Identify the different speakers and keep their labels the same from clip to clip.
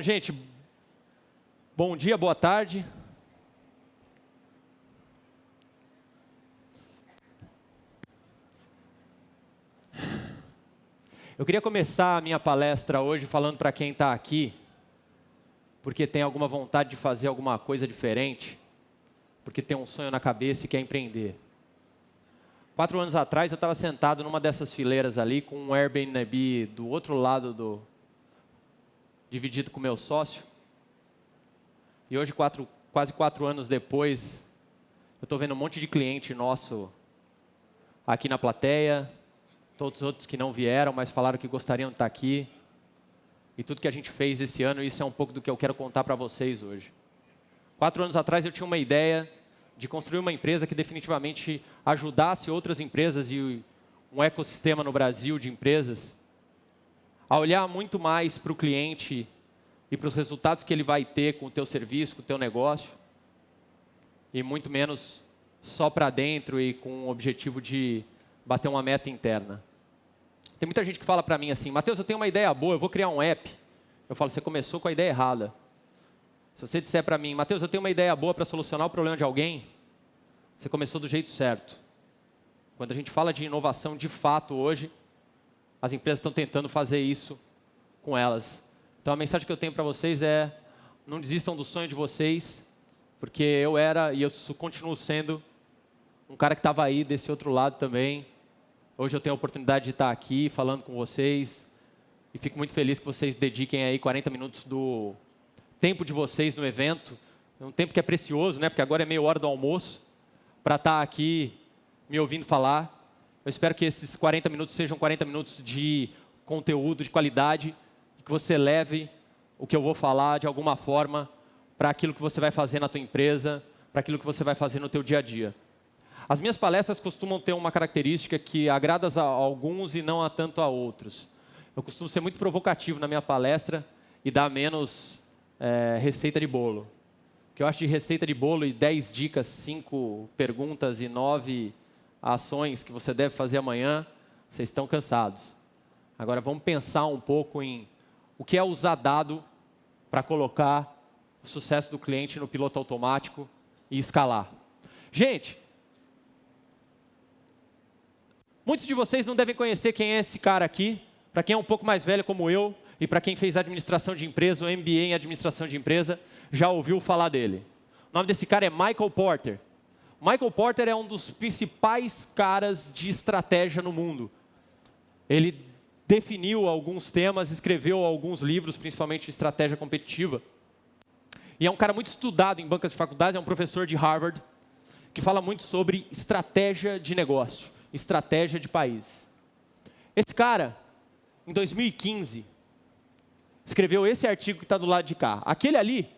Speaker 1: gente, bom dia, boa tarde. Eu queria começar a minha palestra hoje falando para quem está aqui, porque tem alguma vontade de fazer alguma coisa diferente, porque tem um sonho na cabeça e quer empreender. 4 anos atrás eu estava sentado numa dessas fileiras ali, com um Airbnb do outro lado dividido com o meu sócio. E hoje, quase 4 anos depois, eu estou vendo um monte de cliente nosso aqui na plateia, todos os outros que não vieram, mas falaram que gostariam de estar aqui. E tudo que a gente fez esse ano, isso é um pouco do que eu quero contar para vocês hoje. 4 anos atrás eu tinha uma ideia de construir uma empresa que definitivamente ajudasse outras empresas e um ecossistema no Brasil de empresas a olhar muito mais para o cliente e para os resultados que ele vai ter com o teu serviço, com o teu negócio, e muito menos só para dentro e com o objetivo de bater uma meta interna. Tem muita gente que fala para mim assim: Matheus, eu tenho uma ideia boa, eu vou criar um app. Eu falo: você começou com a ideia errada. Se você disser para mim: Matheus, eu tenho uma ideia boa para solucionar o problema de alguém, você começou do jeito certo. Quando a gente fala de inovação de fato hoje, as empresas estão tentando fazer isso com elas. Então a mensagem que eu tenho para vocês é: não desistam do sonho de vocês, porque eu era e eu continuo sendo um cara que estava aí desse outro lado também. Hoje eu tenho a oportunidade de estar aqui falando com vocês e fico muito feliz que vocês dediquem aí 40 minutos do tempo de vocês no evento. É um tempo que é precioso, né? Porque agora é meia hora do almoço, para estar aqui me ouvindo falar. Eu espero que esses 40 minutos sejam 40 minutos de conteúdo de qualidade, que você leve o que eu vou falar de alguma forma para aquilo que você vai fazer na tua empresa, para aquilo que você vai fazer no teu dia a dia. As minhas palestras costumam ter uma característica que agrada a alguns e não a tanto a outros. Eu costumo ser muito provocativo na minha palestra e dar menos receita de bolo. O que eu acho de receita de bolo e 10 dicas, 5 perguntas e 9 ações que você deve fazer amanhã, vocês estão cansados. Agora vamos pensar um pouco em o que é usar dado para colocar o sucesso do cliente no piloto automático e escalar. Gente, muitos de vocês não devem conhecer quem é esse cara aqui. Para quem é um pouco mais velho como eu, e para quem fez administração de empresa ou MBA em administração de empresa, já ouviu falar dele. O nome desse cara é Michael Porter. Michael Porter é um dos principais caras de estratégia no mundo. Ele definiu alguns temas, escreveu alguns livros, principalmente de estratégia competitiva. E é um cara muito estudado em bancas de faculdades, é um professor de Harvard, que fala muito sobre estratégia de negócio, estratégia de país. Esse cara, em 2015, escreveu esse artigo que está do lado de cá. Aquele ali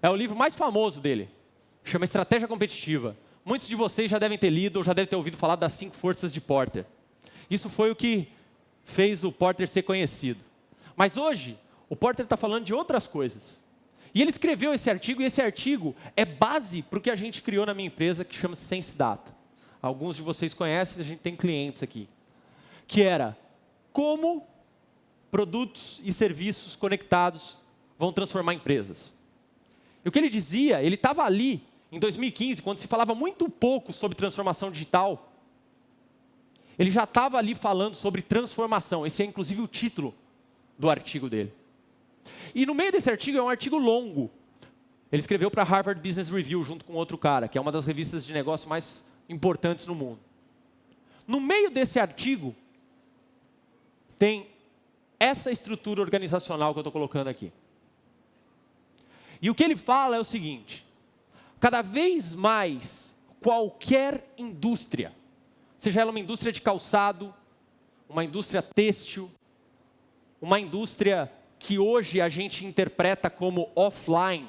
Speaker 1: é o livro mais famoso dele, chama Estratégia Competitiva. Muitos de vocês já devem ter lido ou já devem ter ouvido falar das 5 forças de Porter. Isso foi o que fez o Porter ser conhecido. Mas hoje, o Porter está falando de outras coisas. E ele escreveu esse artigo, e esse artigo é base para o que a gente criou na minha empresa, que chama Sense Data. Alguns de vocês conhecem, a gente tem clientes aqui. Que era como produtos e serviços conectados vão transformar empresas. E o que ele dizia, ele estava ali em 2015, quando se falava muito pouco sobre transformação digital. Ele já estava ali falando sobre transformação. Esse é inclusive o título do artigo dele. E no meio desse artigo, é um artigo longo. Ele escreveu para a Harvard Business Review, junto com outro cara, que é uma das revistas de negócio mais importantes no mundo. No meio desse artigo, tem essa estrutura organizacional que eu estou colocando aqui. E o que ele fala é o seguinte: cada vez mais, qualquer indústria, seja ela uma indústria de calçado, uma indústria têxtil, uma indústria que hoje a gente interpreta como offline,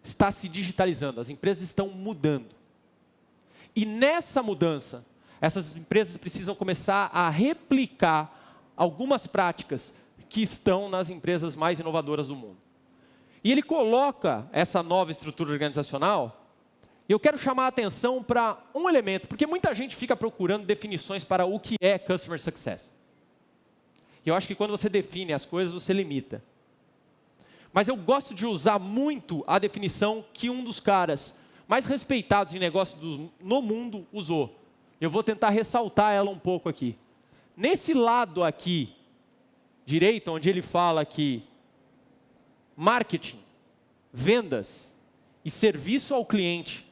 Speaker 1: está se digitalizando, as empresas estão mudando. E nessa mudança, essas empresas precisam começar a replicar algumas práticas que estão nas empresas mais inovadoras do mundo. E ele coloca essa nova estrutura organizacional, e eu quero chamar a atenção para um elemento, porque muita gente fica procurando definições para o que é Customer Success. E eu acho que quando você define as coisas, você limita. Mas eu gosto de usar muito a definição que um dos caras mais respeitados em negócio no mundo usou. Eu vou tentar ressaltar ela um pouco aqui. Nesse lado aqui, direito, onde ele fala que marketing, vendas e serviço ao cliente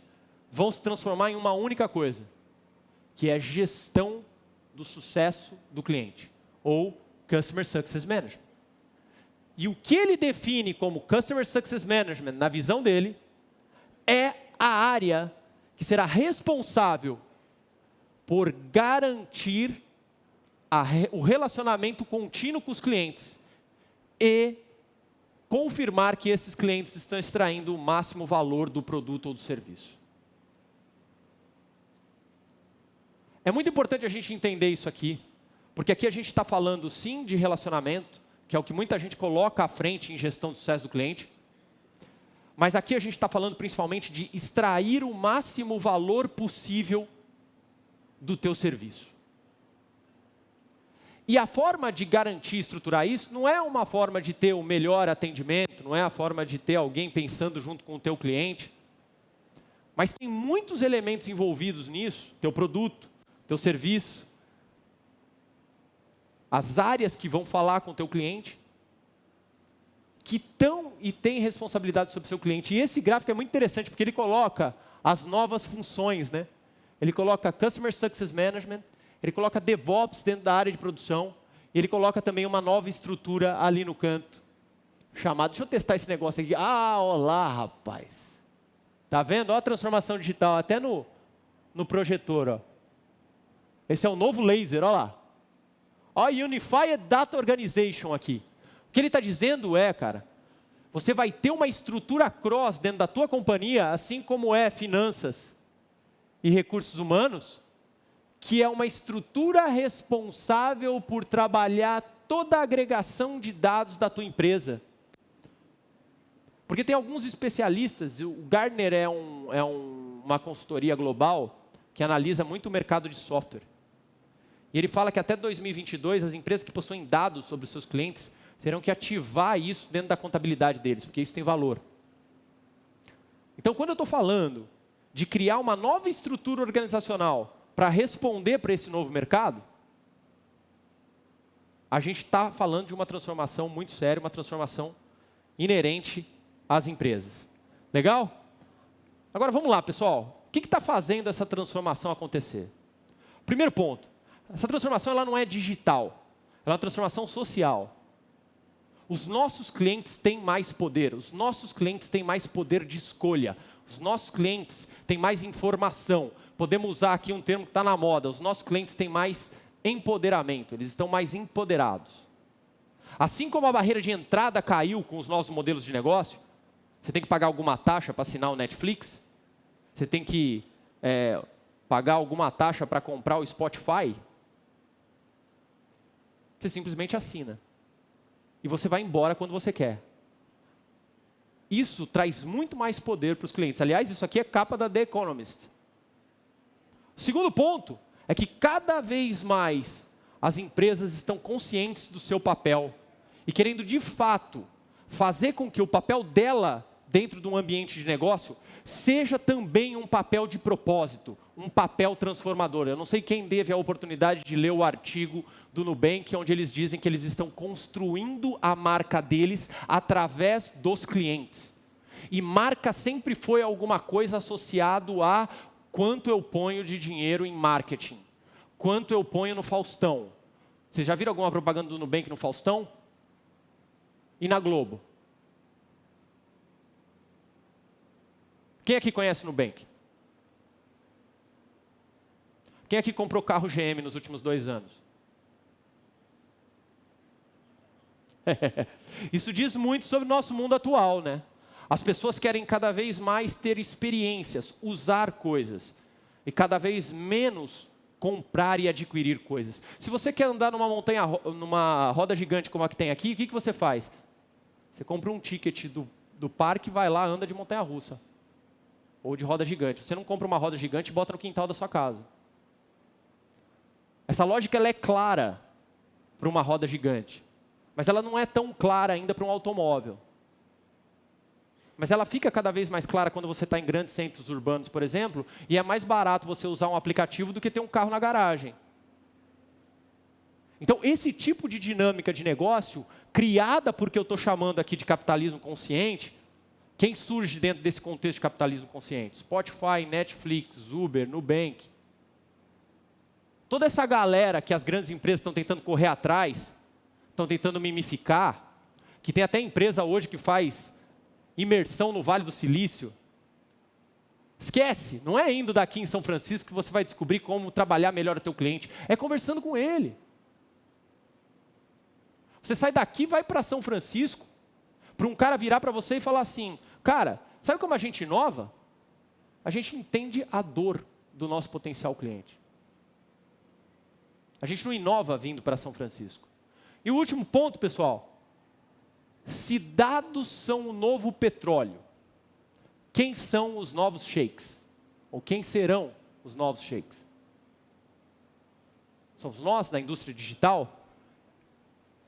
Speaker 1: vão se transformar em uma única coisa, que é gestão do sucesso do cliente, ou Customer Success Management. E o que ele define como Customer Success Management, na visão dele, é a área que será responsável por garantir o relacionamento contínuo com os clientes e confirmar que esses clientes estão extraindo o máximo valor do produto ou do serviço. É muito importante a gente entender isso aqui, porque aqui a gente está falando sim de relacionamento, que é o que muita gente coloca à frente em gestão do sucesso do cliente, mas aqui a gente está falando principalmente de extrair o máximo valor possível do teu serviço. E a forma de garantir e estruturar isso não é uma forma de ter o melhor atendimento, não é a forma de ter alguém pensando junto com o teu cliente, mas tem muitos elementos envolvidos nisso, teu produto, teu serviço, as áreas que vão falar com o teu cliente, que estão e têm responsabilidade sobre o seu cliente. E esse gráfico é muito interessante, porque ele coloca as novas funções, né? Ele coloca Customer Success Management, ele coloca DevOps dentro da área de produção, e ele coloca também uma nova estrutura ali no canto, chamada, deixa eu testar esse negócio aqui. Ah, olá, rapaz. Tá vendo? Olha a transformação digital, até no projetor, ó. Esse é o novo laser, olha lá. Olha a Unified Data Organization aqui. O que ele está dizendo é, cara, você vai ter uma estrutura cross dentro da tua companhia, assim como é finanças e recursos humanos, que é uma estrutura responsável por trabalhar toda a agregação de dados da tua empresa. Porque tem alguns especialistas, o Gartner é uma consultoria global que analisa muito o mercado de software. E ele fala que até 2022, as empresas que possuem dados sobre os seus clientes terão que ativar isso dentro da contabilidade deles, porque isso tem valor. Então, quando eu estou falando de criar uma nova estrutura organizacional para responder para esse novo mercado, a gente está falando de uma transformação muito séria, uma transformação inerente às empresas. Legal? Agora vamos lá, pessoal. O que está fazendo essa transformação acontecer? Primeiro ponto, essa transformação ela não é digital, ela é uma transformação social. Os nossos clientes têm mais poder, os nossos clientes têm mais poder de escolha, os nossos clientes têm mais informação. Podemos usar aqui um termo que está na moda, os nossos clientes têm mais empoderamento, eles estão mais empoderados. Assim como a barreira de entrada caiu com os novos modelos de negócio, você tem que pagar alguma taxa para assinar o Netflix, você tem que pagar alguma taxa para comprar o Spotify, você simplesmente assina. E você vai embora quando você quer. Isso traz muito mais poder para os clientes. Aliás, isso aqui é capa da The Economist. O segundo ponto é que cada vez mais as empresas estão conscientes do seu papel e querendo de fato fazer com que o papel dela dentro de um ambiente de negócio seja também um papel de propósito, um papel transformador. Eu não sei quem teve a oportunidade de ler o artigo do Nubank, onde eles dizem que eles estão construindo a marca deles através dos clientes. E marca sempre foi alguma coisa associado a quanto eu ponho de dinheiro em marketing, quanto eu ponho no Faustão. Vocês já viram alguma propaganda do Nubank no Faustão? E na Globo? Quem aqui conhece o Nubank? Quem aqui comprou carro GM nos últimos 2 anos? Isso diz muito sobre o nosso mundo atual, né? As pessoas querem cada vez mais ter experiências, usar coisas, e cada vez menos comprar e adquirir coisas. Se você quer andar numa roda gigante como a que tem aqui, o que você faz? Você compra um ticket do parque, vai lá, anda de montanha-russa. Ou de roda gigante. Você não compra uma roda gigante e bota no quintal da sua casa. Essa lógica ela é clara para uma roda gigante. Mas ela não é tão clara ainda para um automóvel. Mas ela fica cada vez mais clara quando você está em grandes centros urbanos, por exemplo, e é mais barato você usar um aplicativo do que ter um carro na garagem. Então, esse tipo de dinâmica de negócio, criada porque eu estou chamando aqui de capitalismo consciente, quem surge dentro desse contexto de capitalismo consciente? Spotify, Netflix, Uber, Nubank. Toda essa galera que as grandes empresas estão tentando correr atrás, estão tentando mimificar, que tem até empresa hoje que faz imersão no Vale do Silício. Esquece, não é indo daqui em São Francisco que você vai descobrir como trabalhar melhor o teu cliente, é conversando com ele. Você sai daqui e vai para São Francisco, para um cara virar para você e falar assim, cara, sabe como a gente inova? A gente entende a dor do nosso potencial cliente. A gente não inova vindo para São Francisco. E o último ponto, pessoal, se dados são o novo petróleo, quem são os novos sheiks? Ou quem serão os novos sheiks? Somos nós, da indústria digital?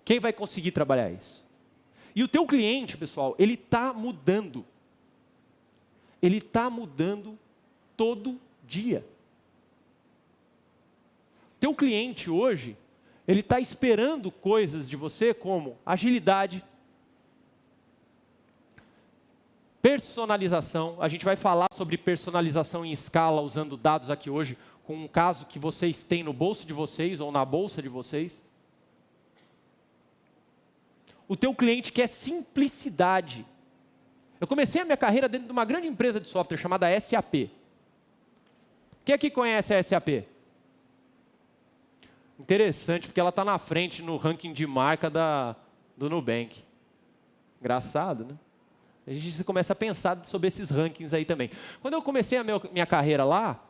Speaker 1: Quem vai conseguir trabalhar isso? E o teu cliente, pessoal, ele está mudando. Ele está mudando todo dia. Teu cliente hoje, ele está esperando coisas de você como agilidade, personalização. A gente vai falar sobre personalização em escala usando dados aqui hoje, com um caso que vocês têm no bolso de vocês ou na bolsa de vocês. O teu cliente quer simplicidade. Eu comecei a minha carreira dentro de uma grande empresa de software chamada SAP. Quem aqui conhece a SAP? Interessante, porque ela está na frente no ranking de marca do Nubank. Engraçado, né? A gente começa a pensar sobre esses rankings aí também. Quando eu comecei a minha carreira lá,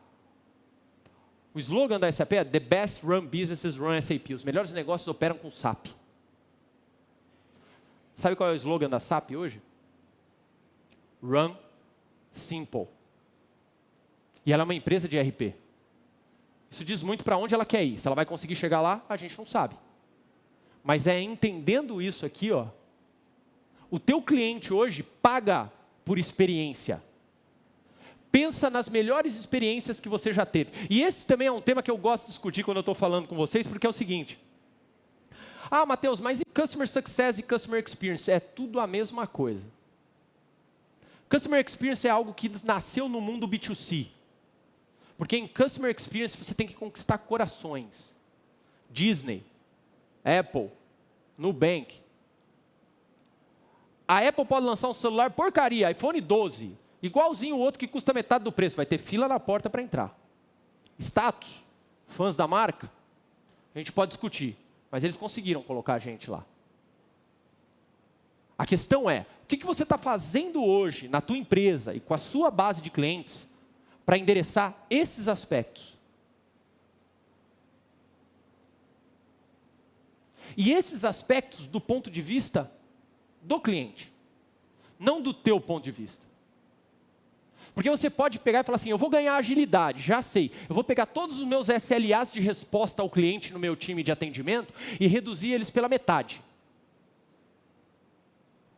Speaker 1: o slogan da SAP é The Best Run Businesses Run SAP. Os melhores negócios operam com SAP. Sabe qual é o slogan da SAP hoje? Run Simple. E ela é uma empresa de ERP. Isso diz muito para onde ela quer ir. Se ela vai conseguir chegar lá, a gente não sabe. Mas é entendendo isso aqui, ó. O teu cliente hoje paga por experiência. Pensa nas melhores experiências que você já teve. E esse também é um tema que eu gosto de discutir quando eu estou falando com vocês, porque é o seguinte. Ah, Matheus, mas e Customer Success e Customer Experience? É tudo a mesma coisa. Customer Experience é algo que nasceu no mundo B2C. Porque em Customer Experience você tem que conquistar corações. Disney, Apple, Nubank. A Apple pode lançar um celular porcaria, iPhone 12, igualzinho o outro que custa metade do preço. Vai ter fila na porta para entrar. Status, fãs da marca, a gente pode discutir. Mas eles conseguiram colocar a gente lá. A questão é, o que você está fazendo hoje na tua empresa e com a sua base de clientes para endereçar esses aspectos? E esses aspectos do ponto de vista do cliente, não do teu ponto de vista. Porque você pode pegar e falar assim, eu vou ganhar agilidade, já sei. Eu vou pegar todos os meus SLAs de resposta ao cliente no meu time de atendimento e reduzir eles pela metade.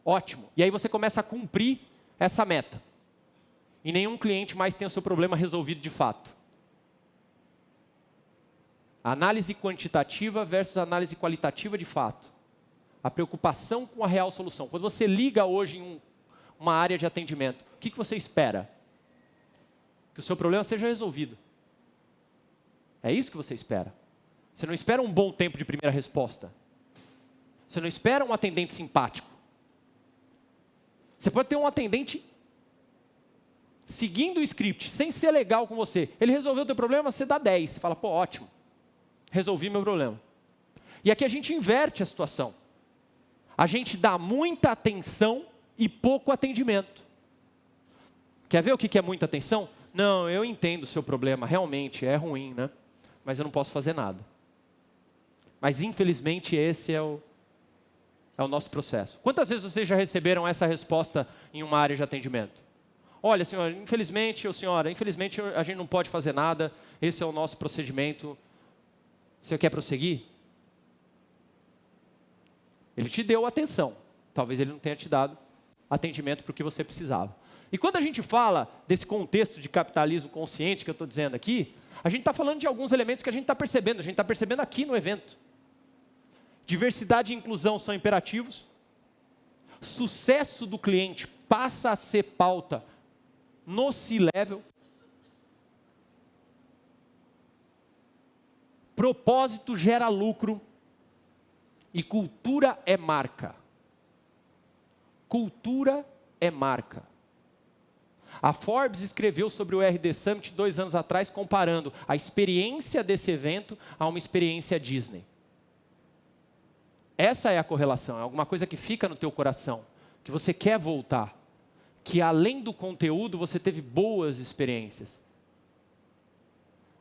Speaker 1: Ótimo. E aí você começa a cumprir essa meta. E nenhum cliente mais tem o seu problema resolvido de fato. Análise quantitativa versus análise qualitativa de fato. A preocupação com a real solução. Quando você liga hoje em uma área de atendimento, o que você espera? Que o seu problema seja resolvido. É isso que você espera. Você não espera um bom tempo de primeira resposta. Você não espera um atendente simpático. Você pode ter um atendente seguindo o script, sem ser legal com você. Ele resolveu o teu problema, você dá 10. Você fala, pô, ótimo. Resolvi meu problema. E aqui a gente inverte a situação. A gente dá muita atenção e pouco atendimento. Quer ver o que é muita atenção? Não, eu entendo o seu problema, realmente é ruim, né? Mas eu não posso fazer nada. Mas infelizmente esse é o nosso processo. Quantas vezes vocês já receberam essa resposta em uma área de atendimento? Olha, senhora, infelizmente a gente não pode fazer nada, esse é o nosso procedimento. Você quer prosseguir? Ele te deu atenção, talvez ele não tenha te dado atendimento para o que você precisava. E quando a gente fala desse contexto de capitalismo consciente que eu estou dizendo aqui, a gente está falando de alguns elementos que a gente está percebendo aqui no evento. Diversidade e inclusão são imperativos. Sucesso do cliente passa a ser pauta no C-Level. Propósito gera lucro. E cultura é marca. Cultura é marca. A Forbes escreveu sobre o RD Summit 2 anos atrás, comparando a experiência desse evento a uma experiência Disney. Essa é a correlação, é alguma coisa que fica no teu coração, que você quer voltar, que além do conteúdo você teve boas experiências.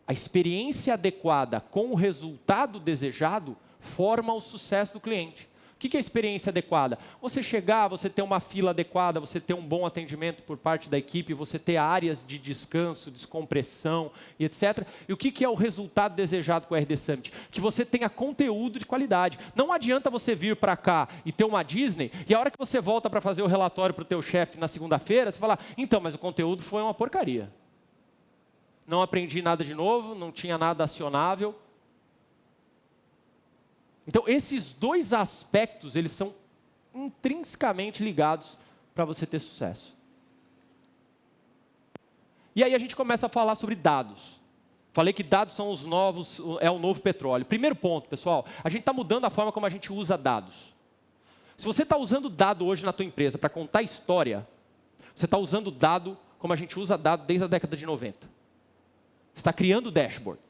Speaker 1: A experiência adequada com o resultado desejado forma o sucesso do cliente. O que é a experiência adequada? Você chegar, você ter uma fila adequada, você ter um bom atendimento por parte da equipe, você ter áreas de descanso, descompressão e etc. E o que é o resultado desejado com o RD Summit? Que você tenha conteúdo de qualidade. Não adianta você vir para cá e ter uma Disney, e a hora que você volta para fazer o relatório para o teu chefe na segunda-feira, você fala, então, mas o conteúdo foi uma porcaria. Não aprendi nada de novo, não tinha nada acionável. Então, esses dois aspectos, eles são intrinsecamente ligados para você ter sucesso. E aí a gente começa a falar sobre dados. Falei que dados são os novos, é o novo petróleo. Primeiro ponto, pessoal, a gente está mudando a forma como a gente usa dados. Se você está usando dado hoje na tua empresa para contar história, você está usando dado como a gente usa dado desde a década de 90. Você está criando dashboard.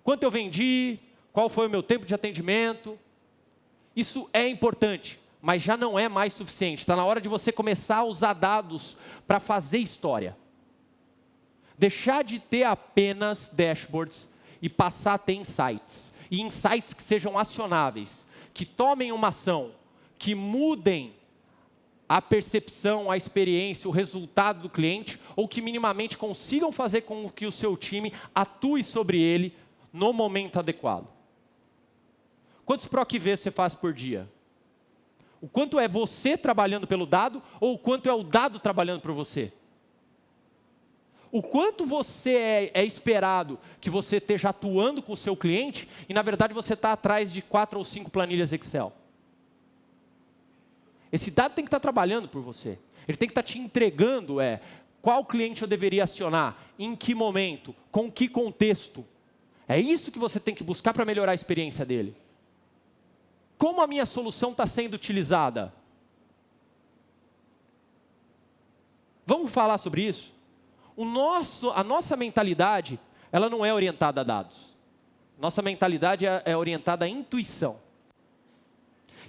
Speaker 1: Quanto eu vendi? Qual foi o meu tempo de atendimento? Isso é importante, mas já não é mais suficiente. Está na hora de você começar a usar dados para fazer história. Deixar de ter apenas dashboards e passar a ter insights. E insights que sejam acionáveis, que tomem uma ação, que mudem a percepção, a experiência, o resultado do cliente, ou que minimamente consigam fazer com que o seu time atue sobre ele no momento adequado. Quantos PROC-V você faz por dia? O quanto é você trabalhando pelo dado ou o quanto é o dado trabalhando por você? O quanto você é esperado que você esteja atuando com o seu cliente e, na verdade, você está atrás de 4 ou 5 planilhas Excel. Esse dado tem que estar trabalhando por você. Ele tem que estar te entregando qual cliente eu deveria acionar, em que momento, com que contexto. É isso que você tem que buscar para melhorar a experiência dele. Como a minha solução está sendo utilizada? Vamos falar sobre isso? A nossa mentalidade, ela não é orientada a dados. Nossa mentalidade é orientada à intuição.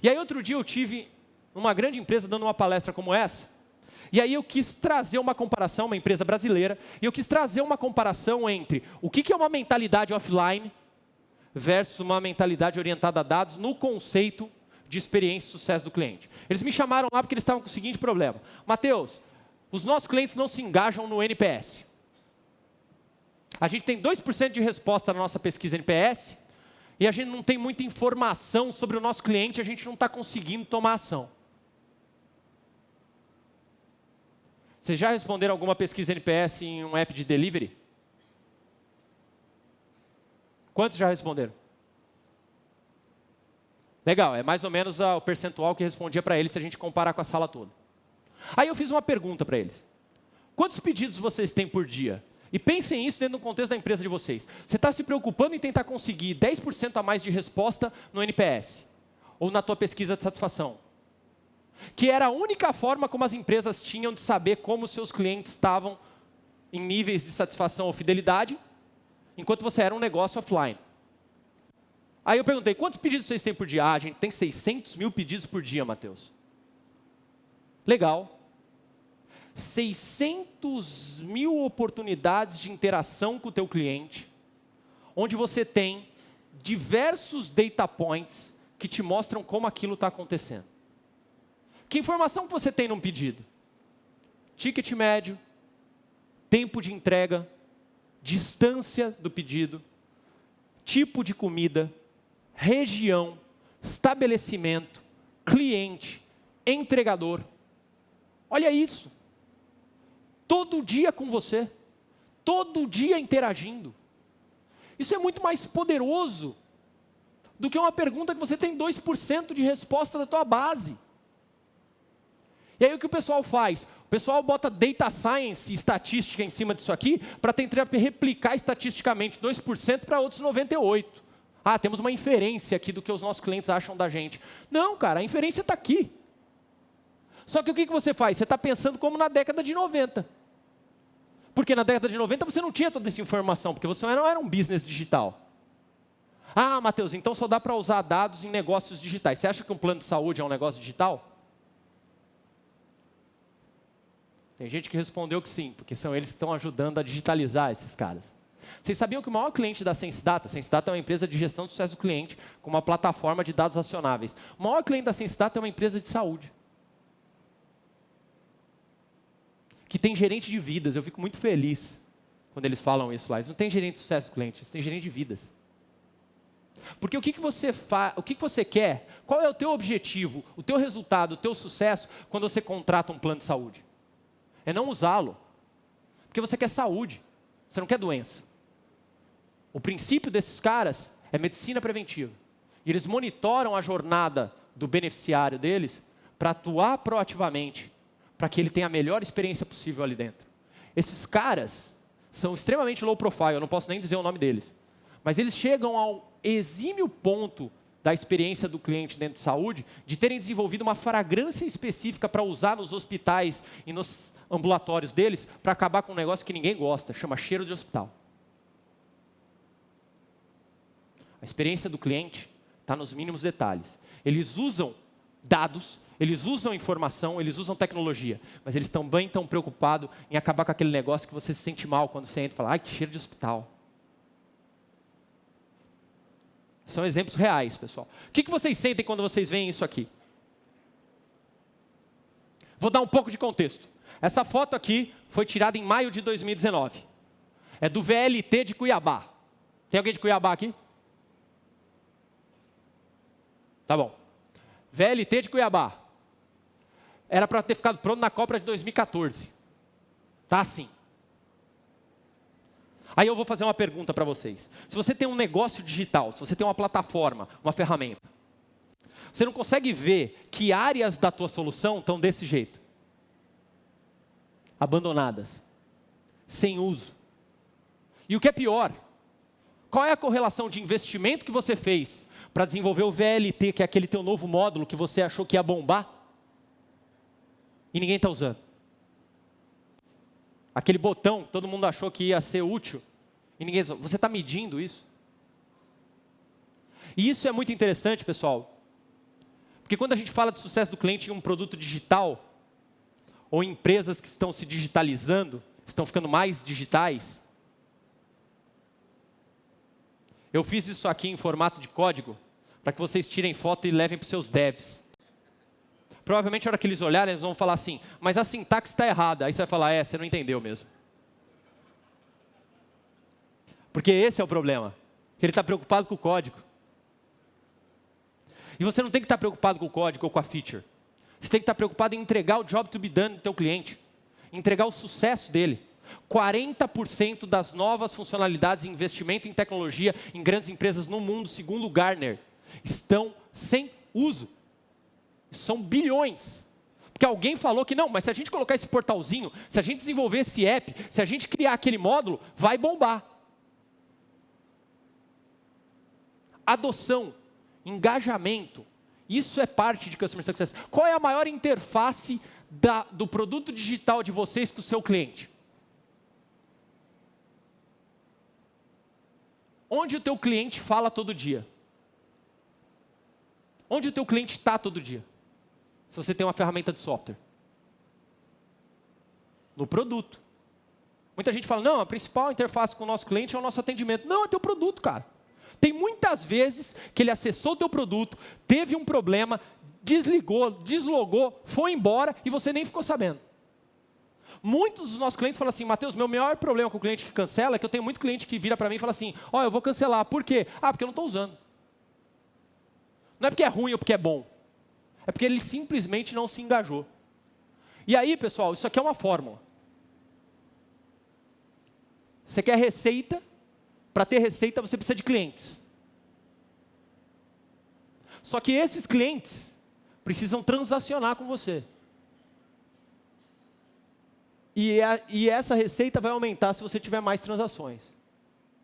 Speaker 1: E aí outro dia eu tive uma grande empresa dando uma palestra como essa, e aí eu quis trazer uma comparação, uma empresa brasileira, e eu quis trazer uma comparação entre o que é uma mentalidade offline versus uma mentalidade orientada a dados no conceito de experiência e sucesso do cliente. Eles me chamaram lá porque eles estavam com o seguinte problema. Mateus, os nossos clientes não se engajam no NPS. A gente tem 2% de resposta na nossa pesquisa NPS e a gente não tem muita informação sobre o nosso cliente, a gente não está conseguindo tomar ação. Vocês já responderam alguma pesquisa NPS em um app de delivery? Quantos já responderam? Legal, é mais ou menos o percentual que respondia para eles se a gente comparar com a sala toda. Aí eu fiz uma pergunta para eles. Quantos pedidos vocês têm por dia? E pensem isso dentro do contexto da empresa de vocês. Você está se preocupando em tentar conseguir 10% a mais de resposta no NPS, ou na tua pesquisa de satisfação, que era a única forma como as empresas tinham de saber como seus clientes estavam em níveis de satisfação ou fidelidade, enquanto você era um negócio offline. Aí eu perguntei, quantos pedidos vocês têm por dia? Ah, a gente tem 600 mil pedidos por dia, Mateus. Legal. 600 mil oportunidades de interação com o teu cliente, onde você tem diversos data points que te mostram como aquilo está acontecendo. Que informação que você tem num pedido? Ticket médio, tempo de entrega, distância do pedido, tipo de comida, região, estabelecimento, cliente, entregador. Olha isso. Todo dia com você. Todo dia interagindo. Isso é muito mais poderoso do que uma pergunta que você tem 2% de resposta da tua base. E aí o que o pessoal faz? O pessoal bota data science e estatística em cima disso aqui para tentar replicar estatisticamente 2% para outros 98%. Ah, temos uma inferência aqui do que os nossos clientes acham da gente. Não, cara, a inferência está aqui. Só que o que você faz? Você está pensando como na década de 90. Porque na década de 90 você não tinha toda essa informação, porque você não era um business digital. Ah, Matheus, então só dá para usar dados em negócios digitais. Você acha que um plano de saúde é um negócio digital? Tem gente que respondeu que sim, porque são eles que estão ajudando a digitalizar esses caras. Vocês sabiam que o maior cliente da SenseData é uma empresa de gestão de sucesso do cliente, com uma plataforma de dados acionáveis. O maior cliente da SenseData é uma empresa de saúde. Que tem gerente de vidas. Eu fico muito feliz quando eles falam isso lá. Eles não têm gerente de sucesso do cliente, eles têm gerente de vidas. Porque o que você quer? Qual é o teu objetivo, o teu resultado, o teu sucesso quando você contrata um plano de saúde? É não usá-lo. Porque você quer saúde, você não quer doença. O princípio desses caras é medicina preventiva. E eles monitoram a jornada do beneficiário deles para atuar proativamente, para que ele tenha a melhor experiência possível ali dentro. Esses caras são extremamente low profile, eu não posso nem dizer o nome deles. Mas eles chegam ao exímio ponto da experiência do cliente dentro de saúde, de terem desenvolvido uma fragrância específica para usar nos hospitais e nos ambulatórios deles, para acabar com um negócio que ninguém gosta, chama cheiro de hospital. A experiência do cliente está nos mínimos detalhes. Eles usam dados, eles usam informação, eles usam tecnologia, mas eles também estão preocupados em acabar com aquele negócio que você se sente mal quando você entra e fala, ai, que cheiro de hospital. São exemplos reais, pessoal. O que vocês sentem quando vocês veem isso aqui? Vou dar um pouco de contexto. Essa foto aqui foi tirada em maio de 2019. É do VLT de Cuiabá. Tem alguém de Cuiabá aqui? Tá bom. VLT de Cuiabá. Era para ter ficado pronto na Copa de 2014. Tá assim. Aí eu vou fazer uma pergunta para vocês. Se você tem um negócio digital, se você tem uma plataforma, uma ferramenta, você não consegue ver que áreas da tua solução estão desse jeito? Abandonadas. Sem uso. E o que é pior, qual é a correlação de investimento que você fez para desenvolver o VLT, que é aquele teu novo módulo que você achou que ia bombar, e ninguém está usando? Aquele botão que todo mundo achou que ia ser útil, e ninguém usa. Você está medindo isso? E isso é muito interessante, pessoal, porque quando a gente fala de sucesso do cliente em um produto digital, ou em empresas que estão se digitalizando, estão ficando mais digitais, eu fiz isso aqui em formato de código, para que vocês tirem foto e levem para os seus devs. Provavelmente, na hora que eles olharem, eles vão falar assim, mas a sintaxe está errada. Aí você vai falar, você não entendeu mesmo. Porque esse é o problema. Que ele está preocupado com o código. E você não tem que estar preocupado com o código ou com a feature. Você tem que estar preocupado em entregar o job to be done do teu cliente. Entregar o sucesso dele. 40% das novas funcionalidades e investimento em tecnologia em grandes empresas no mundo, segundo o Gartner, estão sem uso. São bilhões. Porque alguém falou que não, mas se a gente colocar esse portalzinho, se a gente desenvolver esse app, se a gente criar aquele módulo, vai bombar. Adoção, engajamento, isso é parte de Customer Success. Qual é a maior interface do produto digital de vocês com o seu cliente? Onde o teu cliente fala todo dia? Onde o teu cliente está todo dia? Se você tem uma ferramenta de software. No produto. Muita gente fala, não, a principal interface com o nosso cliente é o nosso atendimento. Não, é teu produto, cara. Tem muitas vezes que ele acessou o teu produto, teve um problema, desligou, deslogou, foi embora e você nem ficou sabendo. Muitos dos nossos clientes falam assim, Matheus, meu maior problema com o cliente que cancela é que eu tenho muito cliente que vira para mim e fala assim, eu vou cancelar. Por quê? Porque eu não estou usando. Não é porque é ruim ou porque é bom. É porque ele simplesmente não se engajou. E aí, pessoal, isso aqui é uma fórmula. Você quer receita? Para ter receita, você precisa de clientes. Só que esses clientes precisam transacionar com você. E essa receita vai aumentar se você tiver mais transações.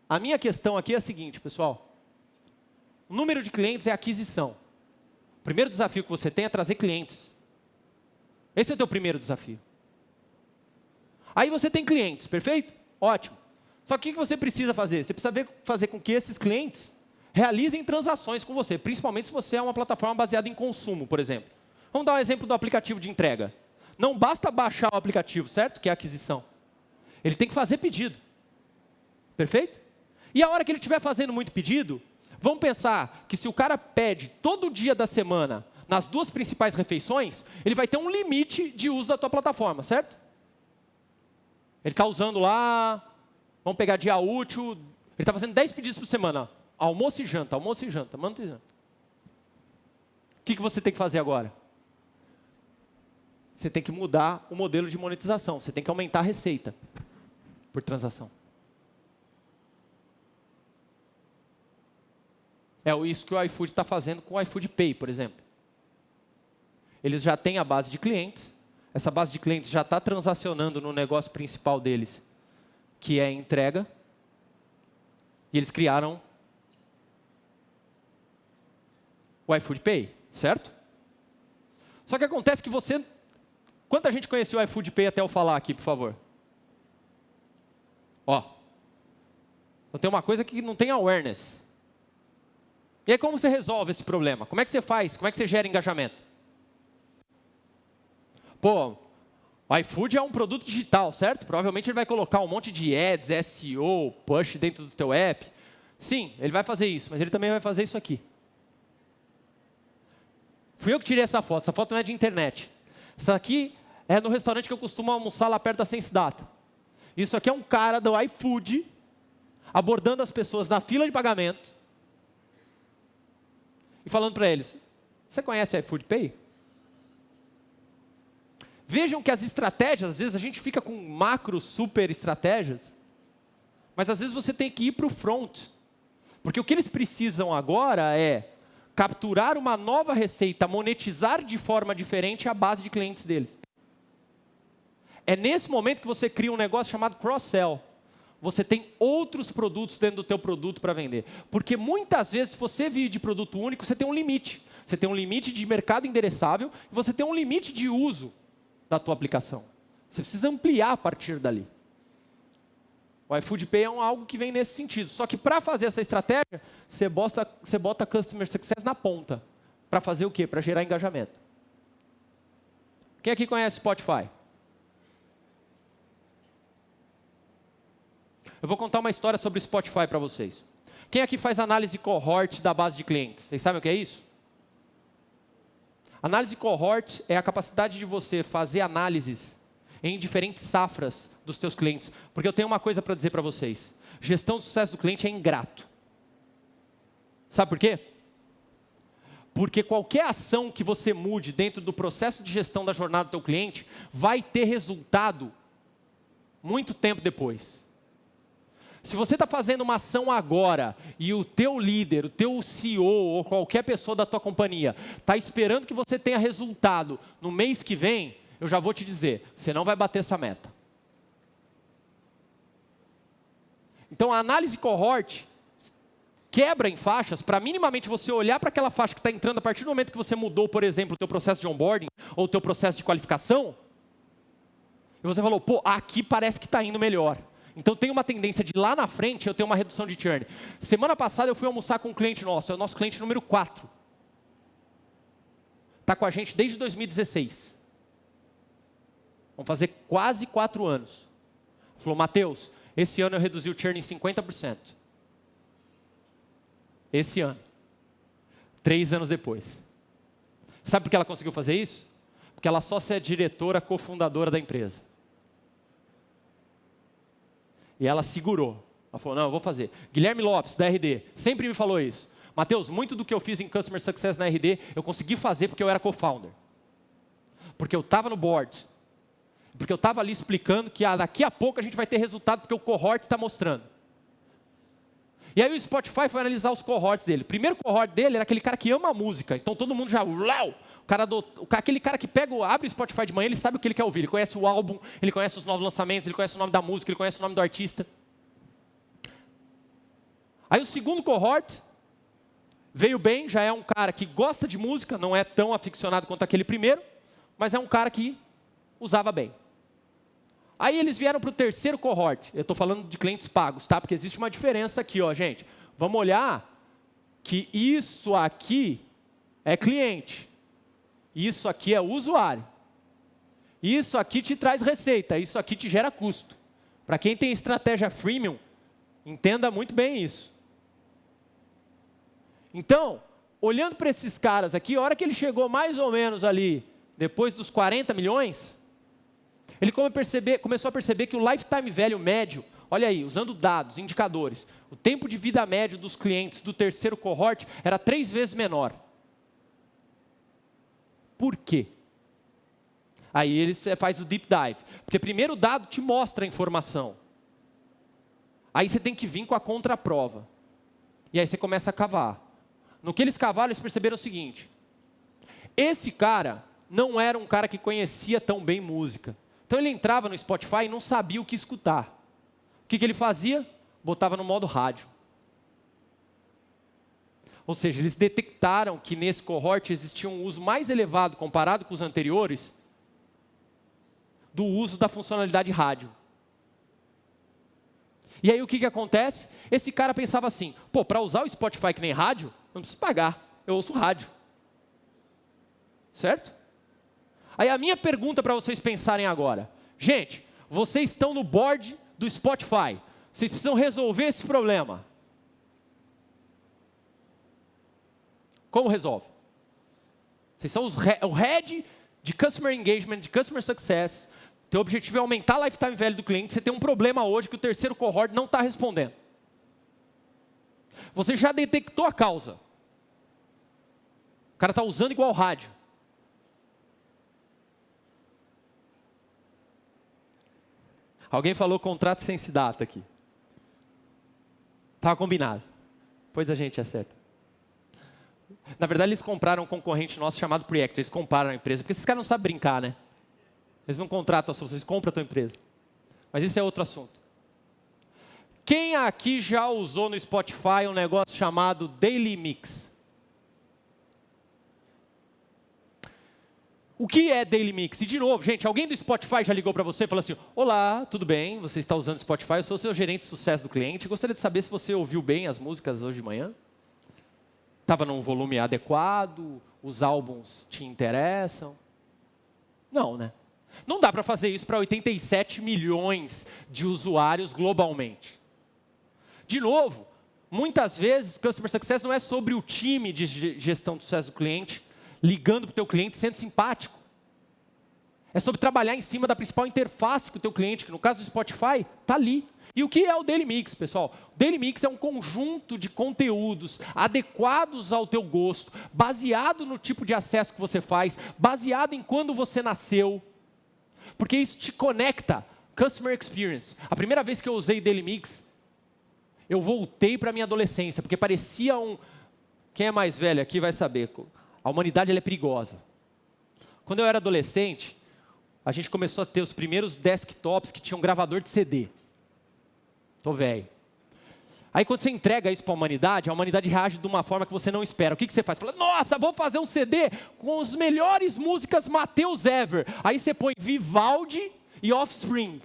Speaker 1: A minha questão aqui é a seguinte, pessoal. O número de clientes é aquisição. O primeiro desafio que você tem é trazer clientes. Esse é o teu primeiro desafio. Aí você tem clientes, perfeito? Ótimo. Só que o que você precisa fazer? Você precisa fazer com que esses clientes realizem transações com você, principalmente se você é uma plataforma baseada em consumo, por exemplo. Vamos dar um exemplo do aplicativo de entrega. Não basta baixar o aplicativo, certo? Que é a aquisição. Ele tem que fazer pedido. Perfeito? E a hora que ele estiver fazendo muito pedido, vamos pensar que se o cara pede todo dia da semana, nas 2 principais refeições, ele vai ter um limite de uso da tua plataforma, certo? Ele está usando lá, vamos pegar dia útil, ele está fazendo 10 pedidos por semana. Almoço e janta, almoço e janta, manta e janta. O que você tem que fazer agora? Você tem que mudar o modelo de monetização. Você tem que aumentar a receita por transação. É isso que o iFood está fazendo com o iFood Pay, por exemplo. Eles já têm a base de clientes. Essa base de clientes já está transacionando no negócio principal deles, que é a entrega. E eles criaram o iFood Pay, certo? Só que acontece que você... Quanta gente conheceu o iFood Pay até eu falar aqui, por favor? Ó. Então tem uma coisa que não tem awareness. E aí como você resolve esse problema? Como é que você faz? Como é que você gera engajamento? Pô, o iFood é um produto digital, certo? Provavelmente ele vai colocar um monte de ads, SEO, push dentro do teu app. Sim, ele vai fazer isso, mas ele também vai fazer isso aqui. Fui eu que tirei essa foto não é de internet. Essa aqui é no restaurante que eu costumo almoçar lá perto da Sense Data. Isso aqui é um cara do iFood abordando as pessoas na fila de pagamento e falando para eles, você conhece iFood Pay? Vejam que as estratégias, às vezes a gente fica com macro, super estratégias, mas às vezes você tem que ir para o front. Porque o que eles precisam agora é capturar uma nova receita, monetizar de forma diferente a base de clientes deles. É nesse momento que você cria um negócio chamado cross-sell. Você tem outros produtos dentro do teu produto para vender. Porque muitas vezes, se você vive de produto único, você tem um limite. Você tem um limite de mercado endereçável e você tem um limite de uso da tua aplicação. Você precisa ampliar a partir dali. O iFood Pay é algo que vem nesse sentido. Só que para fazer essa estratégia, você bota Customer Success na ponta. Para fazer o quê? Para gerar engajamento. Quem aqui conhece Spotify? Eu vou contar uma história sobre Spotify para vocês. Quem aqui faz análise cohort da base de clientes? Vocês sabem o que é isso? Análise cohort é a capacidade de você fazer análises em diferentes safras dos teus clientes. Porque eu tenho uma coisa para dizer para vocês. Gestão de sucesso do cliente é ingrato. Sabe por quê? Porque qualquer ação que você mude dentro do processo de gestão da jornada do teu cliente vai ter resultado muito tempo depois. Se você está fazendo uma ação agora e o teu líder, o teu CEO ou qualquer pessoa da tua companhia está esperando que você tenha resultado no mês que vem, eu já vou te dizer, você não vai bater essa meta. Então a análise cohort quebra em faixas para minimamente você olhar para aquela faixa que está entrando a partir do momento que você mudou, por exemplo, o teu processo de onboarding ou o teu processo de qualificação. E você falou, pô, aqui parece que está indo melhor. Então tem uma tendência de lá na frente eu ter uma redução de churn. Semana passada eu fui almoçar com um cliente nosso, é o nosso cliente número 4. Está com a gente desde 2016. Vamos fazer quase 4 anos. Ele falou, Matheus, esse ano eu reduzi o churn em 50%. Esse ano. 3 anos depois. Sabe por que ela conseguiu fazer isso? Porque ela só é diretora, cofundadora da empresa. E ela segurou. Ela falou, não, eu vou fazer. Guilherme Lopes, da RD, sempre me falou isso. Matheus, muito do que eu fiz em Customer Success na RD, eu consegui fazer porque eu era co-founder. Porque eu estava no board. Porque eu estava ali explicando que daqui a pouco a gente vai ter resultado, porque o cohort está mostrando. E aí o Spotify foi analisar os cohorts dele. O primeiro cohort dele era aquele cara que ama a música. Então todo mundo já... aquele cara que abre o Spotify de manhã, ele sabe o que ele quer ouvir. Ele conhece o álbum, ele conhece os novos lançamentos, ele conhece o nome da música, ele conhece o nome do artista. Aí o segundo cohort veio bem, já é um cara que gosta de música, não é tão aficionado quanto aquele primeiro, mas é um cara que usava bem. Aí eles vieram para o terceiro cohort. Eu estou falando de clientes pagos, tá? Porque existe uma diferença aqui, ó, gente. Vamos olhar que isso aqui é cliente. Isso aqui é usuário. Isso aqui te traz receita. Isso aqui te gera custo. Para quem tem estratégia freemium, entenda muito bem isso. Então, olhando para esses caras aqui, a hora que ele chegou mais ou menos ali, depois dos 40 milhões... ele começou a perceber que o lifetime value médio, olha aí, usando dados, indicadores, o tempo de vida médio dos clientes do terceiro cohort era 3 vezes menor. Por quê? Aí ele faz o deep dive. Porque primeiro o dado te mostra a informação. Aí você tem que vir com a contraprova. E aí você começa a cavar. No que eles cavaram, eles perceberam o seguinte. Esse cara não era um cara que conhecia tão bem música. Então ele entrava no Spotify e não sabia o que escutar. O que ele fazia? Botava no modo rádio. Ou seja, eles detectaram que nesse cohort existia um uso mais elevado, comparado com os anteriores, do uso da funcionalidade rádio. E aí o que acontece? Esse cara pensava assim, pô, para usar o Spotify que nem rádio, eu não preciso pagar, eu ouço rádio. Certo? Aí a minha pergunta para vocês pensarem agora. Gente, vocês estão no board do Spotify. Vocês precisam resolver esse problema. Como resolve? Vocês são o head de Customer Engagement, de Customer Success. Teu objetivo é aumentar a lifetime value do cliente. Você tem um problema hoje que o terceiro cohort não está respondendo. Você já detectou a causa. O cara está usando igual rádio. Alguém falou contrato sem esse data aqui. Estava combinado. Pois a gente acerta. Na verdade, eles compraram um concorrente nosso chamado Preact. Eles compraram a empresa, porque esses caras não sabem brincar, né? Eles não contratam a sua, eles compram a tua empresa. Mas isso é outro assunto. Quem aqui já usou no Spotify um negócio chamado Daily Mix? O que é Daily Mix? E de novo, gente, alguém do Spotify já ligou para você e falou assim, olá, tudo bem? Você está usando o Spotify, eu sou o seu gerente de sucesso do cliente. Gostaria de saber se você ouviu bem as músicas hoje de manhã? Estava num volume adequado? Os álbuns te interessam? Não, né? Não dá para fazer isso para 87 milhões de usuários globalmente. De novo, muitas vezes, Customer Success não é sobre o time de gestão do sucesso do cliente, ligando para o teu cliente, sendo simpático. É sobre trabalhar em cima da principal interface com o teu cliente, que no caso do Spotify, está ali. E o que é o Daily Mix, pessoal? O Daily Mix é um conjunto de conteúdos adequados ao teu gosto, baseado no tipo de acesso que você faz, baseado em quando você nasceu, porque isso te conecta. Customer Experience. A primeira vez que eu usei Daily Mix, eu voltei para a minha adolescência, porque parecia um... Quem é mais velho aqui vai saber. A humanidade ela é perigosa. Quando eu era adolescente, a gente começou a ter os primeiros desktops que tinham gravador de CD. Tô velho. Aí quando você entrega isso para a humanidade reage de uma forma que você não espera. O que você faz? Fala, nossa, vou fazer um CD com as melhores músicas Mateus ever. Aí você põe Vivaldi e Offspring.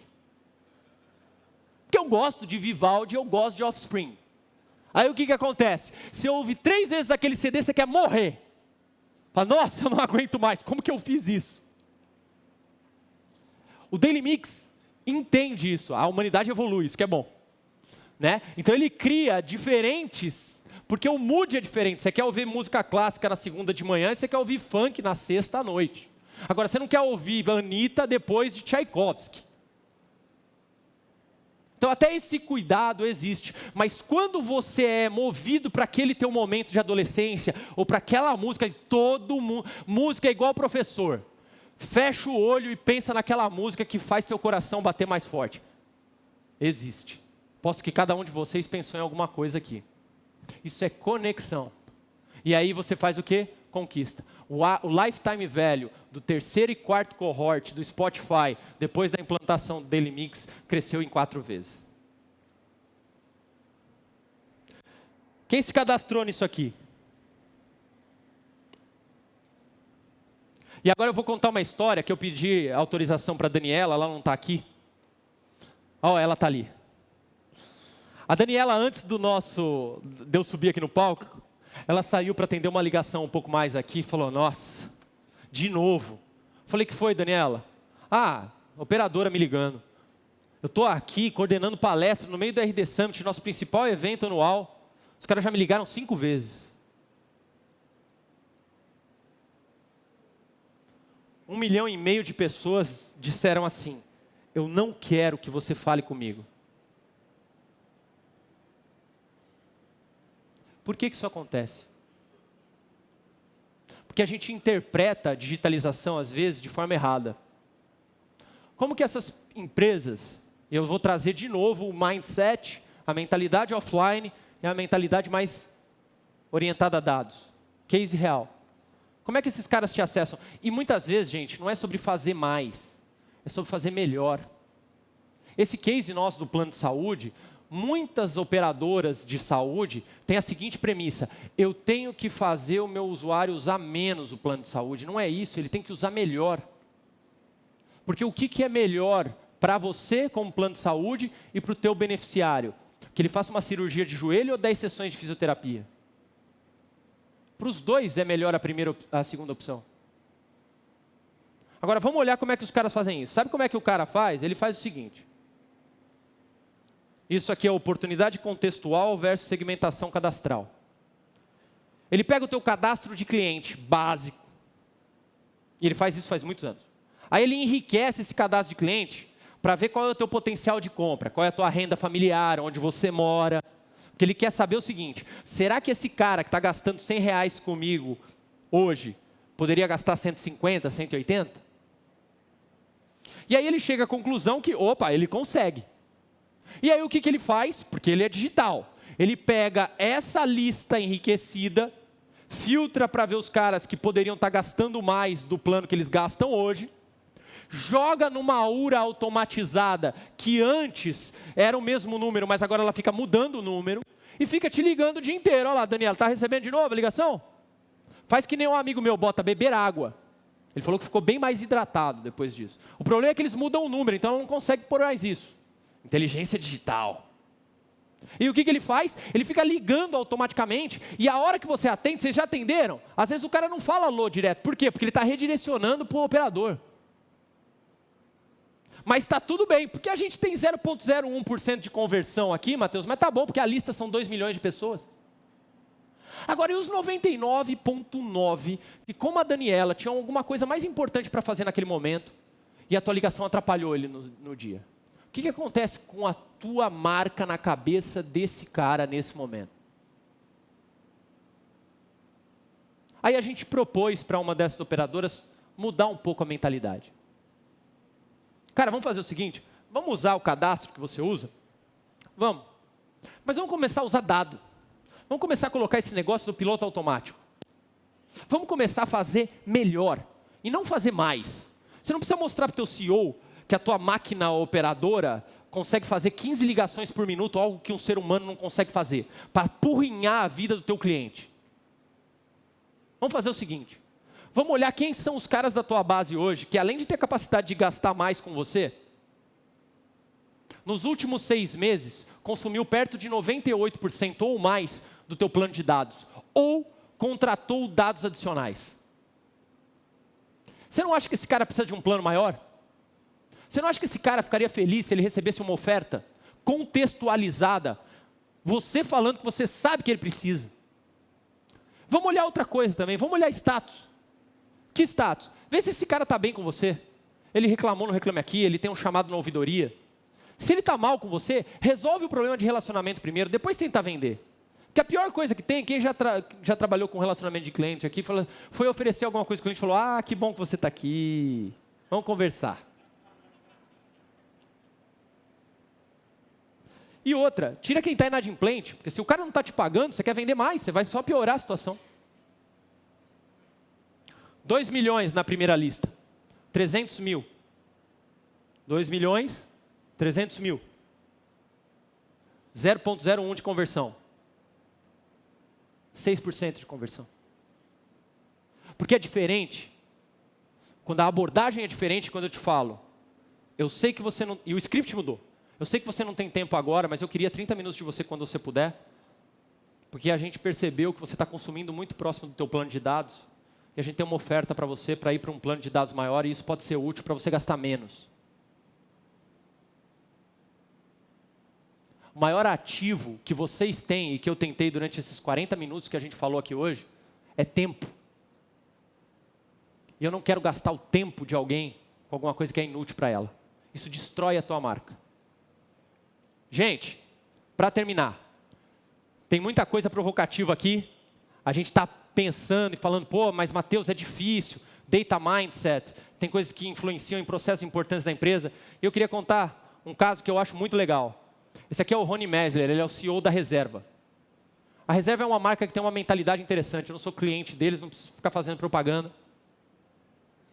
Speaker 1: Porque eu gosto de Vivaldi, eu gosto de Offspring. Aí o que acontece? Você ouve 3 vezes aquele CD, você quer morrer. Fala, nossa, eu não aguento mais, como que eu fiz isso? O Daily Mix entende isso, a humanidade evolui, isso que é bom. Né? Então ele cria diferentes, porque o mood é diferente. Você quer ouvir música clássica na segunda de manhã e você quer ouvir funk na sexta à noite. Agora, você não quer ouvir Anitta depois de Tchaikovsky. Então até esse cuidado existe, mas quando você é movido para aquele teu momento de adolescência, ou para aquela música, todo mundo, música é igual professor. Fecha o olho e pensa naquela música que faz seu coração bater mais forte. Existe. Posso que cada um de vocês pensou em alguma coisa aqui. Isso é conexão. E aí você faz o quê? Conquista. O lifetime value do terceiro e quarto cohort do Spotify, depois da implantação do Daily Mix, cresceu em 4 vezes. Quem se cadastrou nisso aqui? E agora eu vou contar uma história que eu pedi autorização para a Daniela, ela não está aqui. Ó, ela está ali. A Daniela, antes de eu subir aqui no palco, ela saiu para atender uma ligação um pouco mais aqui e falou, nossa, de novo. Falei, que foi, Daniela? Operadora me ligando. Eu estou aqui coordenando palestra no meio do RD Summit, nosso principal evento anual. Os caras já me ligaram 5 vezes. 1,5 milhão de pessoas disseram assim, eu não quero que você fale comigo. Por que isso acontece? Porque a gente interpreta a digitalização, às vezes, de forma errada. Como que essas empresas, eu vou trazer de novo o mindset, a mentalidade offline e a mentalidade mais orientada a dados. Case real. Como é que esses caras te acessam? E muitas vezes, gente, não é sobre fazer mais, é sobre fazer melhor. Esse case nosso do plano de saúde, muitas operadoras de saúde têm a seguinte premissa, eu tenho que fazer o meu usuário usar menos o plano de saúde. Não é isso, ele tem que usar melhor. Porque o que é melhor para você como plano de saúde e para o teu beneficiário? Que ele faça uma cirurgia de joelho ou 10 sessões de fisioterapia? Para os dois é melhor a segunda opção. Agora vamos olhar como é que os caras fazem isso. Sabe como é que o cara faz? Ele faz o seguinte. Isso aqui é oportunidade contextual versus segmentação cadastral. Ele pega o teu cadastro de cliente básico. E ele faz isso faz muitos anos. Aí ele enriquece esse cadastro de cliente para ver qual é o teu potencial de compra, qual é a tua renda familiar, onde você mora. Porque ele quer saber o seguinte, será que esse cara que está gastando R$100 comigo hoje, poderia gastar 150, 180? E aí ele chega à conclusão que, ele consegue. E aí o que ele faz? Porque ele é digital. Ele pega essa lista enriquecida, filtra para ver os caras que poderiam estar gastando mais do plano que eles gastam hoje, joga numa URA automatizada, que antes era o mesmo número, mas agora ela fica mudando o número, e fica te ligando o dia inteiro. Olha lá, Daniela, está recebendo de novo a ligação? Faz que nem um amigo meu, bota beber água. Ele falou que ficou bem mais hidratado depois disso. O problema é que eles mudam o número, então ela não consegue pôr mais isso. Inteligência digital. E o que ele faz? Ele fica ligando automaticamente, e a hora que você atende, vocês já atenderam? Às vezes o cara não fala alô direto. Por quê? Porque ele está redirecionando para o operador. Mas está tudo bem, porque a gente tem 0,01% de conversão aqui, Matheus, mas tá bom, porque a lista são 2 milhões de pessoas. Agora, e os 99,9%, que como a Daniela tinha alguma coisa mais importante para fazer naquele momento, e a tua ligação atrapalhou ele no dia? O que acontece com a tua marca na cabeça desse cara nesse momento? Aí a gente propôs para uma dessas operadoras mudar um pouco a mentalidade. Cara, vamos fazer o seguinte, vamos usar o cadastro que você usa? Vamos. Mas vamos começar a usar dado. Vamos começar a colocar esse negócio no piloto automático. Vamos começar a fazer melhor e não fazer mais. Você não precisa mostrar para o teu CEO que a tua máquina operadora consegue fazer 15 ligações por minuto, algo que um ser humano não consegue fazer, para apurrinhar a vida do teu cliente. Vamos fazer o seguinte. Vamos olhar quem são os caras da tua base hoje, que além de ter capacidade de gastar mais com você, nos últimos 6 meses, consumiu perto de 98% ou mais do teu plano de dados, ou contratou dados adicionais. Você não acha que esse cara precisa de um plano maior? Você não acha que esse cara ficaria feliz se ele recebesse uma oferta contextualizada, você falando que você sabe que ele precisa? Vamos olhar outra coisa também, vamos olhar status. Que status? Vê se esse cara está bem com você. Ele reclamou no Reclame Aqui, ele tem um chamado na ouvidoria. Se ele está mal com você, resolve o problema de relacionamento primeiro, depois tenta vender. Que a pior coisa que tem, quem já trabalhou com relacionamento de cliente aqui, foi oferecer alguma coisa que o cliente falou, que bom que você está aqui, vamos conversar. E outra, tira quem está inadimplente, porque se o cara não está te pagando, você quer vender mais, você vai só piorar a situação. 2 milhões na primeira lista, 300 mil. 2 milhões, 300 mil. 0,01 de conversão. 6% de conversão. Porque é diferente, quando a abordagem é diferente, quando eu te falo, eu sei que você não... E o script mudou. Eu sei que você não tem tempo agora, mas eu queria 30 minutos de você quando você puder. Porque a gente percebeu que você está consumindo muito próximo do teu plano de dados. E a gente tem uma oferta para você para ir para um plano de dados maior e isso pode ser útil para você gastar menos. O maior ativo que vocês têm e que eu tentei durante esses 40 minutos que a gente falou aqui hoje é tempo. E eu não quero gastar o tempo de alguém com alguma coisa que é inútil para ela. Isso destrói a tua marca. Gente, para terminar, tem muita coisa provocativa aqui. A gente está pensando e falando, pô, mas Mateus, é difícil. Data mindset, tem coisas que influenciam em processos importantes da empresa. E eu queria contar um caso que eu acho muito legal. Esse aqui é o Rony Mesler, ele é o CEO da Reserva. A Reserva é uma marca que tem uma mentalidade interessante. Eu não sou cliente deles, não preciso ficar fazendo propaganda.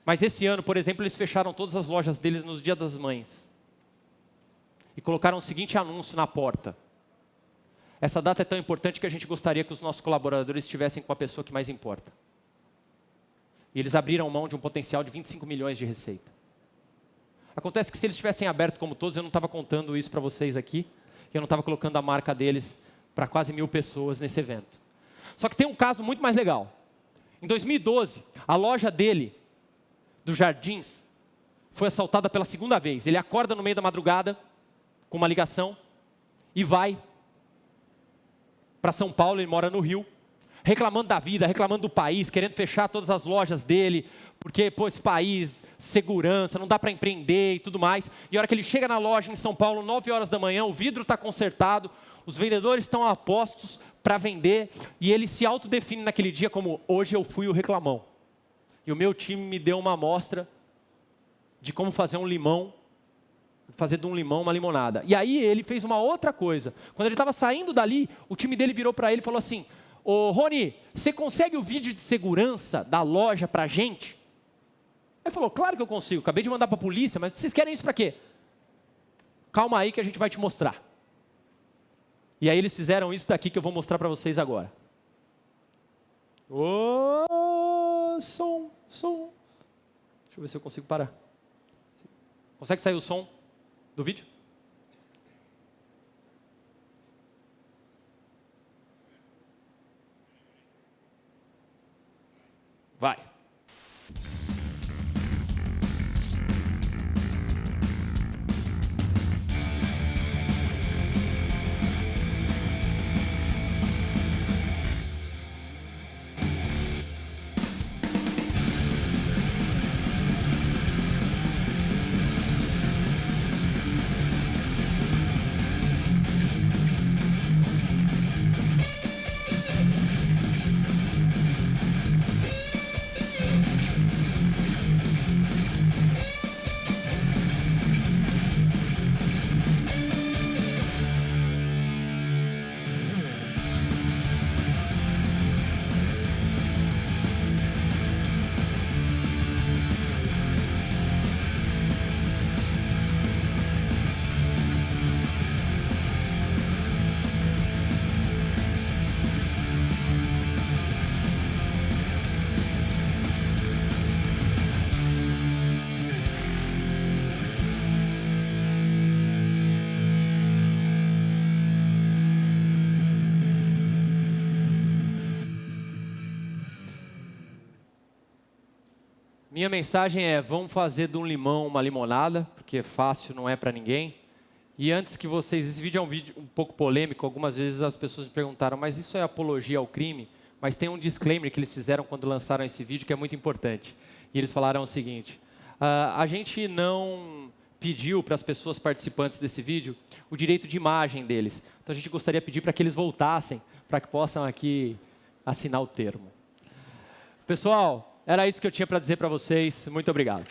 Speaker 1: Mas esse ano, por exemplo, eles fecharam todas as lojas deles nos Dia das Mães. E colocaram o seguinte anúncio na porta. Essa data é tão importante que a gente gostaria que os nossos colaboradores estivessem com a pessoa que mais importa. E eles abriram mão de um potencial de 25 milhões de receita. Acontece que se eles tivessem aberto como todos, eu não estava contando isso para vocês aqui. Eu não estava colocando a marca deles para quase 1.000 pessoas nesse evento. Só que tem um caso muito mais legal. Em 2012, a loja dele, dos Jardins, foi assaltada pela segunda vez. Ele acorda no meio da madrugada, com uma ligação, e vai para São Paulo, ele mora no Rio, reclamando da vida, reclamando do país, querendo fechar todas as lojas dele, porque, pô, esse país, segurança, não dá para empreender e tudo mais. E a hora que ele chega na loja em São Paulo, 9 horas da manhã, o vidro está consertado, os vendedores estão a postos para vender, e ele se autodefine naquele dia como, hoje eu fui o reclamão. E o meu time me deu uma amostra de como fazer um limão, fazer de um limão uma limonada. E aí ele fez uma outra coisa. Quando ele estava saindo dali, o time dele virou para ele e falou assim, ô Rony, você consegue o vídeo de segurança da loja para a gente? Ele falou, claro que eu consigo, acabei de mandar para a polícia, mas vocês querem isso para quê? Calma aí que a gente vai te mostrar. E aí eles fizeram isso daqui que eu vou mostrar para vocês agora. Som. Deixa eu ver se eu consigo parar. Consegue sair o som do vídeo? Vai. Minha mensagem é, vamos fazer de um limão uma limonada, porque fácil não é para ninguém. E antes que vocês, esse vídeo é um vídeo um pouco polêmico, algumas vezes as pessoas me perguntaram, mas isso é apologia ao crime? Mas tem um disclaimer que eles fizeram quando lançaram esse vídeo que é muito importante. E eles falaram o seguinte, a gente não pediu para as pessoas participantes desse vídeo o direito de imagem deles. Então a gente gostaria de pedir para que eles voltassem para que possam aqui assinar o termo. Pessoal, era isso que eu tinha para dizer para vocês. Muito obrigado.